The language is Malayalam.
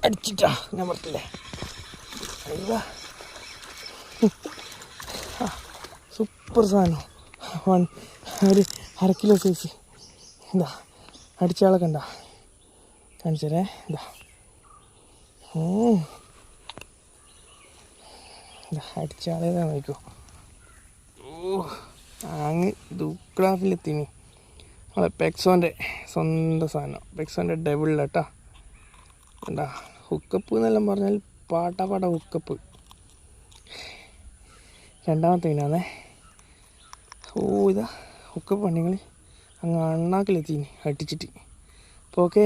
അടിച്ചിട്ടാ ഞാൻ പറഞ്ഞില്ലേ. സൂപ്പർ സാധനം. ഒരു 1/2 കിലോ സൈസ്. എന്താ അടിച്ചാളൊക്കെ ഉണ്ടാ കാണിച്ചേ. എന്താ അടിച്ചാളേതാ നോക്കോ. അങ്ങ് ദുക്രാഫിലെത്തിന് നമ്മളെ പെക്സോൻ്റെ സ്വന്തം സാധനം. പെക്സോൻ്റെ ഡബിളിലാട്ടാ. എന്താ ഹുക്കപ്പ് എന്നെല്ലാം പറഞ്ഞാൽ പാട്ട ഹുക്കപ്പ്. രണ്ടാമത്തെ മീനാന്നേ. ഇതാ ഹുക്കപ്പ് പണികൾ അങ്ങ് അണ്ണാക്കിലെത്തിന് അടിച്ചിട്ട്. അപ്പോൾ ഓക്കെ.